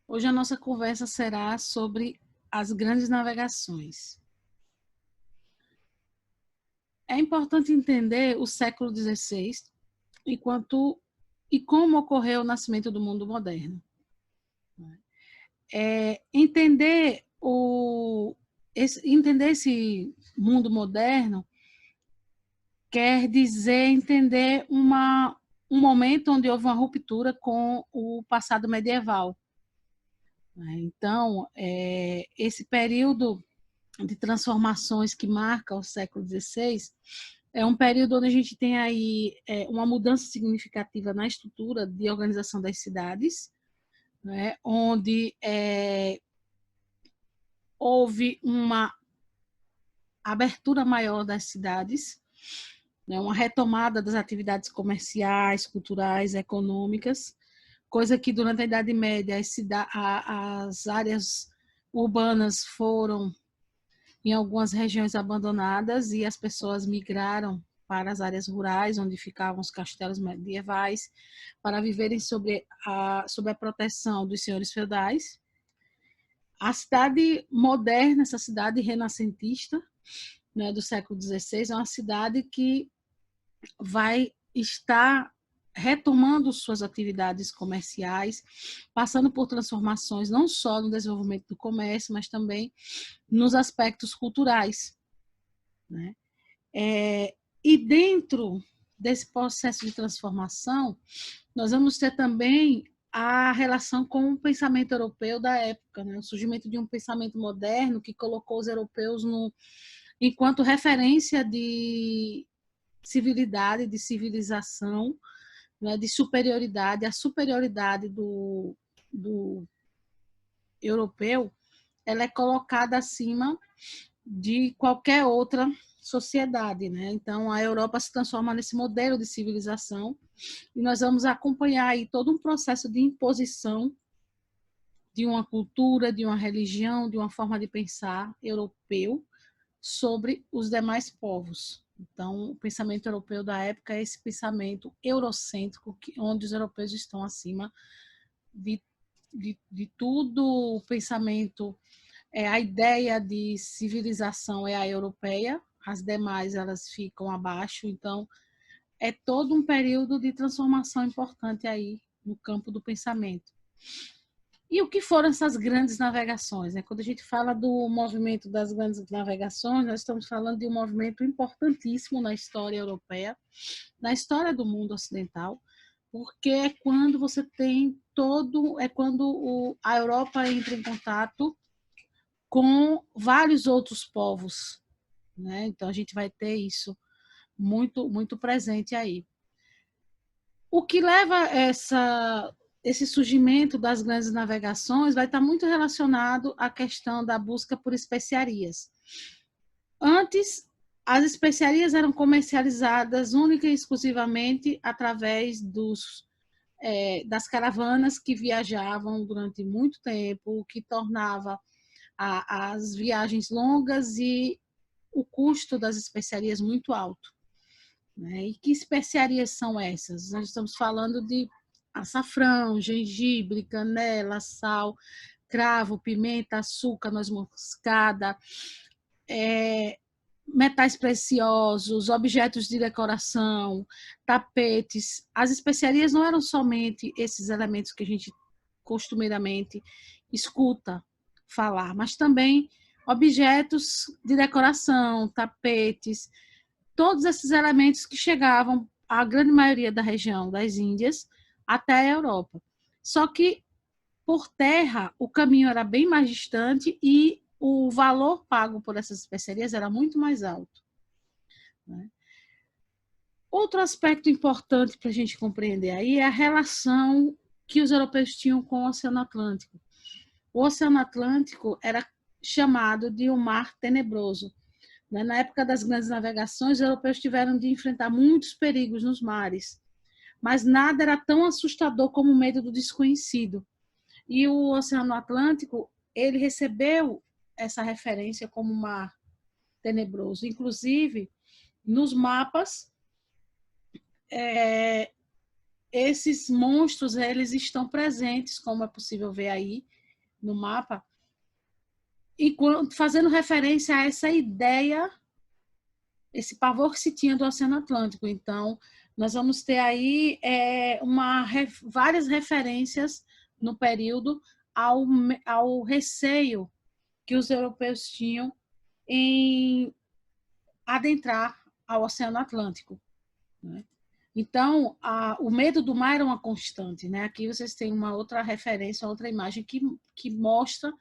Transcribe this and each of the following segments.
Hoje a nossa conversa será sobre as grandes navegações. É importante entender o século XVI e como ocorreu o nascimento do mundo moderno. Entender esse mundo moderno quer dizer entender um momento onde houve uma ruptura com o passado medieval. Então, esse período de transformações que marca o século XVI é um período onde a gente tem aí uma mudança significativa na estrutura de organização das cidades, né, onde houve uma abertura maior das cidades, né, uma retomada das atividades comerciais, culturais, econômicas, coisa que durante a Idade Média as áreas urbanas foram em algumas regiões abandonadas e as pessoas migraram para as áreas rurais, onde ficavam os castelos medievais, para viverem sob a proteção dos senhores feudais. A cidade moderna, essa cidade renascentista, né, do século XVI, é uma cidade que vai estar retomando suas atividades comerciais, passando por transformações não só no desenvolvimento do comércio, mas também nos aspectos culturais, né? E dentro desse processo de transformação, nós vamos ter também a relação com o pensamento europeu da época, né? O surgimento de um pensamento moderno que colocou os europeus enquanto referência de civilidade, de civilização, né? De superioridade. A superioridade do europeu, ela é colocada acima de qualquer outra sociedade, né? Então, a Europa se transforma nesse modelo de civilização e nós vamos acompanhar aí todo um processo de imposição de uma cultura, de uma religião, de uma forma de pensar europeu sobre os demais povos. Então, o pensamento europeu da época é esse pensamento eurocêntrico, onde os europeus estão acima de tudo. O pensamento, a ideia de civilização é a europeia, as demais elas ficam abaixo. Então, é todo um período de transformação importante aí no campo do pensamento. E o que foram essas grandes navegações? Quando a gente fala do movimento das grandes navegações, nós estamos falando de um movimento importantíssimo na história europeia, na história do mundo ocidental, porque é quando você tem a Europa entra em contato com vários outros povos, né? Então a gente vai ter isso muito, muito presente aí. O que leva esse surgimento das grandes navegações vai estar muito relacionado à questão da busca por especiarias. Antes, as especiarias eram comercializadas única e exclusivamente através das caravanas que viajavam durante muito tempo, o que tornava as viagens longas e o custo das especiarias muito alto. E que especiarias são essas? Nós estamos falando de açafrão, gengibre, canela, sal, cravo, pimenta, açúcar, noz moscada, metais preciosos, objetos de decoração, tapetes. As especiarias não eram somente esses elementos que a gente costumeiramente escuta falar, mas também objetos de decoração, tapetes, todos esses elementos que chegavam, a grande maioria da região das Índias, até a Europa. Só que, por terra, o caminho era bem mais distante e o valor pago por essas especiarias era muito mais alto. Outro aspecto importante para a gente compreender aí é a relação que os europeus tinham com o Oceano Atlântico. O Oceano Atlântico era chamado de um mar tenebroso. Na época das grandes navegações, os europeus tiveram de enfrentar muitos perigos nos mares, mas nada era tão assustador como o medo do desconhecido. E o Oceano Atlântico, ele recebeu essa referência como mar tenebroso. Inclusive, nos mapas, esses monstros eles estão presentes, como é possível ver aí, no mapa, e fazendo referência a essa ideia, esse pavor que se tinha do Oceano Atlântico. Então, nós vamos ter aí várias referências no período ao receio que os europeus tinham em adentrar ao Oceano Atlântico, né? Então, o medo do mar era uma constante, né? Aqui vocês têm uma outra referência, uma outra imagem que mostra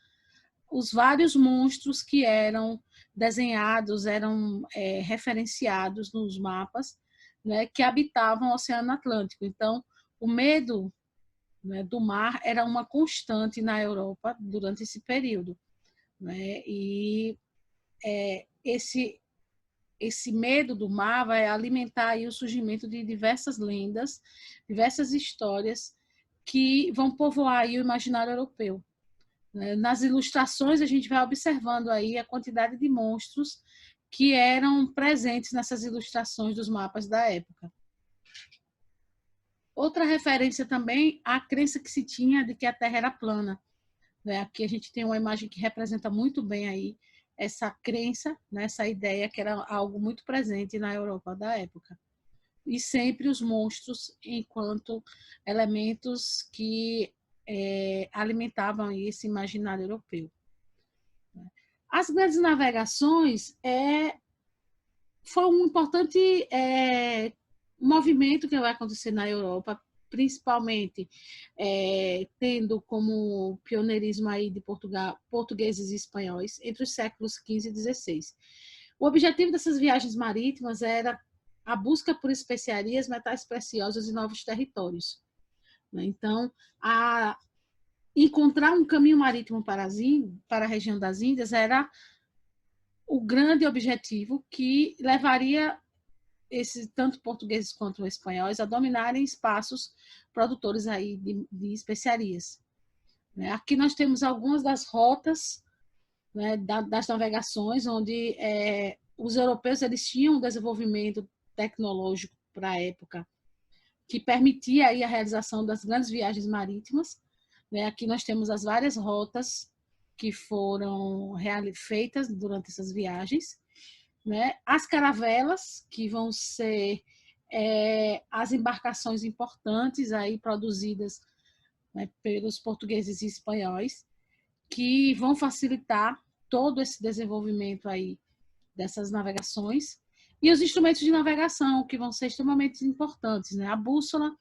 os vários monstros que eram desenhados, eram referenciados nos mapas, né, que habitavam o Oceano Atlântico. Então, o medo, né, do mar era uma constante na Europa durante esse período, né? E esse medo do mar vai alimentar aí o surgimento de diversas lendas, diversas histórias que vão povoar aí o imaginário europeu. Nas ilustrações, a gente vai observando aí a quantidade de monstros que eram presentes nessas ilustrações dos mapas da época. Outra referência também, a crença que se tinha de que a Terra era plana. Aqui a gente tem uma imagem que representa muito bem aí essa crença, né, essa ideia que era algo muito presente na Europa da época. E sempre os monstros enquanto elementos que alimentavam esse imaginário europeu. As grandes navegações foi um importante movimento que vai acontecer na Europa, principalmente tendo como pioneirismo aí de portugueses e espanhóis entre os séculos XV e XVI. O objetivo dessas viagens marítimas era a busca por especiarias, metais preciosos e novos territórios. Então, encontrar um caminho marítimo para a região das Índias era o grande objetivo que levaria tanto portugueses quanto espanhóis a dominarem espaços produtores aí de especiarias. Aqui nós temos algumas das rotas, né, das navegações, onde os europeus eles tinham um desenvolvimento tecnológico para a época que permitia aí a realização das grandes viagens marítimas. Aqui nós temos as várias rotas que foram feitas durante essas viagens, né? As caravelas, que vão ser as embarcações importantes aí produzidas, né, pelos portugueses e espanhóis, que vão facilitar todo esse desenvolvimento aí dessas navegações, e os instrumentos de navegação, que vão ser extremamente importantes, né? A bússola,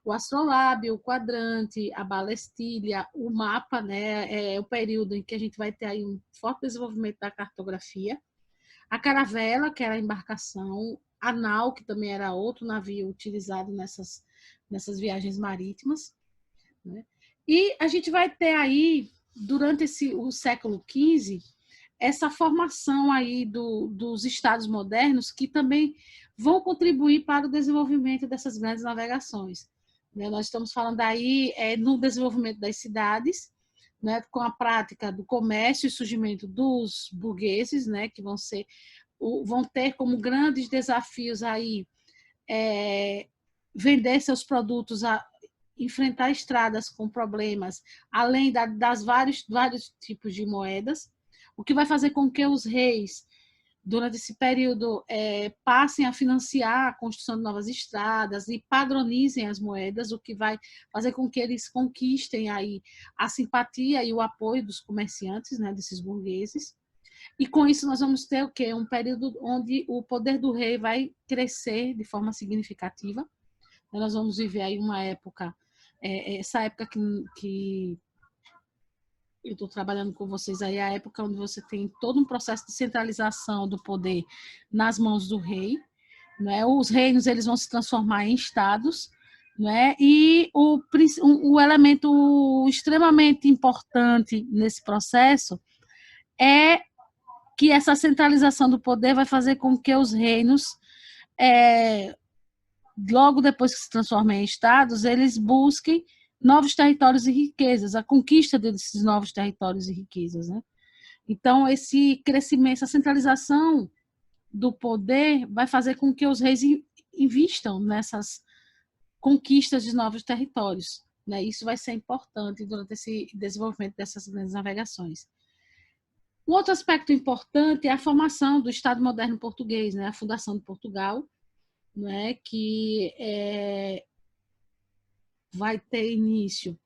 o astrolábio, o quadrante, a balestilha, o mapa, né? É o período em que a gente vai ter aí um forte desenvolvimento da cartografia. A caravela, que era a embarcação, a nau, que também era outro navio utilizado nessas viagens marítimas, né? E a gente vai ter aí, durante o século XV, essa formação aí dos estados modernos que também vão contribuir para o desenvolvimento dessas grandes navegações. Nós estamos falando aí no desenvolvimento das cidades, né, com a prática do comércio e surgimento dos burgueses, né, que vão ter como grandes desafios aí vender seus produtos, enfrentar estradas com problemas, além das vários tipos de moedas, o que vai fazer com que os reis, durante esse período, passem a financiar a construção de novas estradas e padronizem as moedas, o que vai fazer com que eles conquistem aí a simpatia e o apoio dos comerciantes, né, desses burgueses. E com isso nós vamos ter o quê? Um período onde o poder do rei vai crescer de forma significativa. Nós vamos viver aí uma época, essa época que eu estou trabalhando com vocês aí, a época onde você tem todo um processo de centralização do poder nas mãos do rei, né? Os reinos eles vão se transformar em estados, né? E o elemento extremamente importante nesse processo é que essa centralização do poder vai fazer com que os reinos, logo depois que se transformem em estados, eles busquem novos territórios e riquezas, a conquista desses novos territórios e riquezas, né? Então, esse crescimento, essa centralização do poder vai fazer com que os reis invistam nessas conquistas de novos territórios, né? Isso vai ser importante durante esse desenvolvimento dessas grandes navegações. Um outro aspecto importante é a formação do Estado moderno português, né? A fundação de Portugal, né? Que vai ter início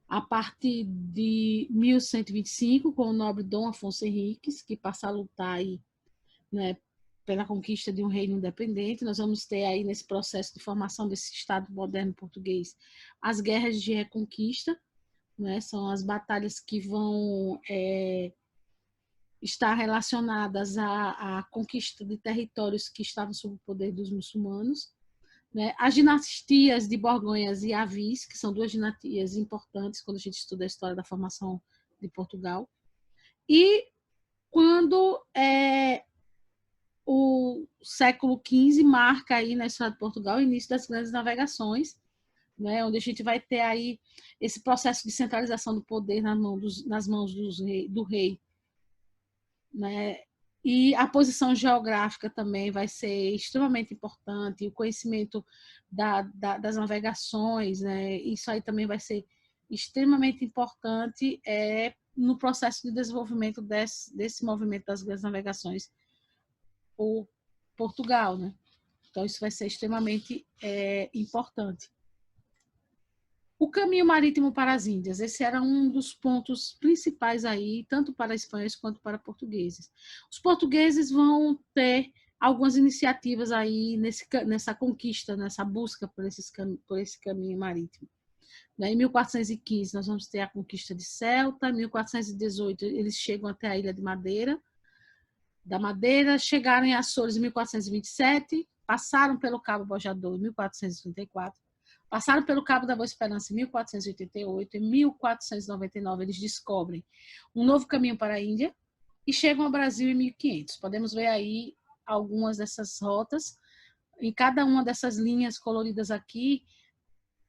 a partir de 1125, com o nobre Dom Afonso Henriques, que passa a lutar aí, né, pela conquista de um reino independente. Nós vamos ter aí, nesse processo de formação desse Estado moderno português, as guerras de reconquista, né, são as batalhas que vão estar relacionadas à conquista de territórios que estavam sob o poder dos muçulmanos, né? As dinastias de Borgonhas e Avis, que são duas dinastias importantes quando a gente estuda a história da formação de Portugal. E quando o século XV marca aí na história de Portugal o início das grandes navegações, né? Onde a gente vai ter aí esse processo de centralização do poder nas mãos do rei, né? E a posição geográfica também vai ser extremamente importante, o conhecimento das navegações, né? Isso aí também vai ser extremamente importante no processo de desenvolvimento desse movimento das grandes navegações por Portugal, né? Então, isso vai ser extremamente importante. O caminho marítimo para as Índias, esse era um dos pontos principais aí, tanto para espanhóis quanto para portugueses. Os portugueses vão ter algumas iniciativas aí nessa conquista, nessa busca por esse caminho marítimo. Em 1415, nós vamos ter a conquista de Celta, em 1418, eles chegam até a Ilha de Madeira, chegaram em Açores em 1427, passaram pelo Cabo Bojador em 1434, passaram pelo Cabo da Boa Esperança em 1488, em 1499 eles descobrem um novo caminho para a Índia e chegam ao Brasil em 1500. Podemos ver aí algumas dessas rotas. Em cada uma dessas linhas coloridas aqui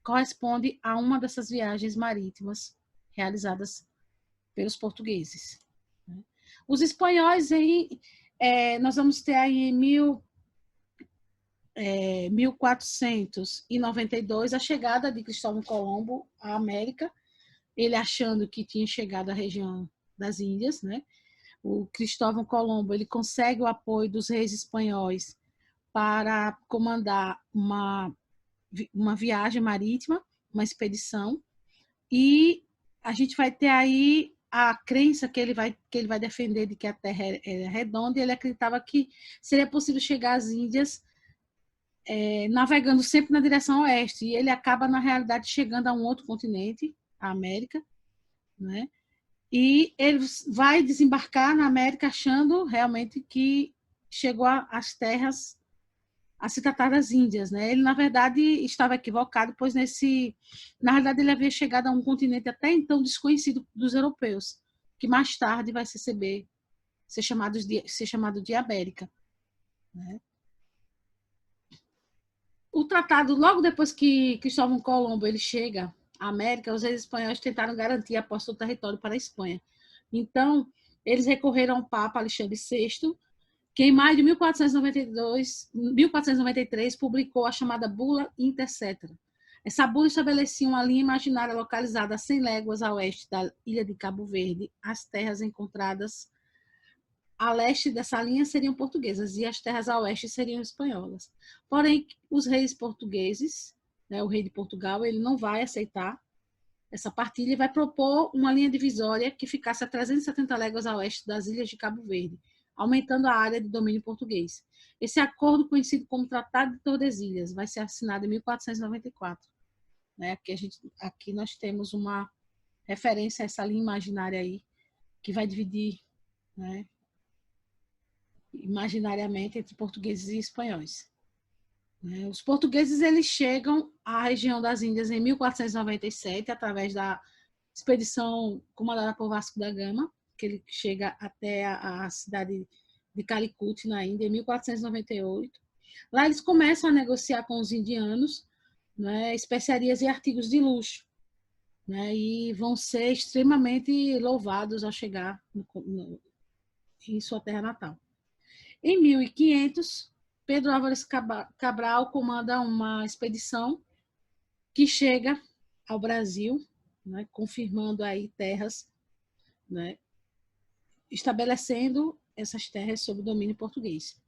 corresponde a uma dessas viagens marítimas realizadas pelos portugueses. Os espanhóis, nós vamos ter aí em 1492 a chegada de Cristóvão Colombo à América, ele achando que tinha chegado à região das Índias, né? O Cristóvão Colombo ele consegue o apoio dos reis espanhóis para comandar uma viagem marítima, uma expedição, e a gente vai ter aí a crença que ele vai defender de que a Terra é redonda, e ele acreditava que seria possível chegar às Índias navegando sempre na direção oeste, e ele acaba, na realidade, chegando a um outro continente, a América, né? E ele vai desembarcar na América achando realmente que chegou às terras a se tratar das Índias, né? Ele, na verdade, estava equivocado, pois na realidade ele havia chegado a um continente até então desconhecido dos europeus, que mais tarde vai ser chamado de América, né? O tratado, logo depois que Cristóvão Colombo ele chega à América, os reis espanhóis tentaram garantir a posse do território para a Espanha. Então, eles recorreram ao Papa Alexandre VI, que em maio de 1493 publicou a chamada Bula Intercetera. Essa bula estabelecia uma linha imaginária localizada a 100 léguas a oeste da ilha de Cabo Verde. As terras encontradas a leste dessa linha seriam portuguesas e as terras a oeste seriam espanholas. Porém, os reis portugueses, né, o rei de Portugal, ele não vai aceitar essa partilha e vai propor uma linha divisória que ficasse a 370 léguas a oeste das ilhas de Cabo Verde, aumentando a área de domínio português. Esse acordo, conhecido como Tratado de Tordesilhas, vai ser assinado em 1494. Né? Aqui nós temos uma referência a essa linha imaginária aí, que vai dividir, né, imaginariamente entre portugueses e espanhóis. Os portugueses eles chegam à região das Índias em 1497, através da expedição comandada por Vasco da Gama, que ele chega até a cidade de Calicut, na Índia, em 1498. Lá eles começam a negociar com os indianos, né, especiarias e artigos de luxo, né, e vão ser extremamente louvados ao chegar em sua terra natal. Em 1500, Pedro Álvares Cabral comanda uma expedição que chega ao Brasil, né, confirmando aí terras, né, estabelecendo essas terras sob domínio português.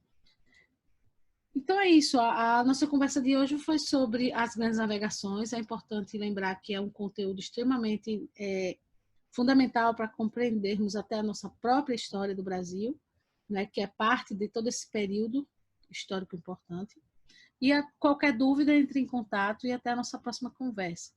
Então é isso, a nossa conversa de hoje foi sobre as grandes navegações. É importante lembrar que é um conteúdo extremamente fundamental para compreendermos até a nossa própria história do Brasil, né, que é parte de todo esse período histórico importante. E qualquer dúvida, entre em contato e até a nossa próxima conversa.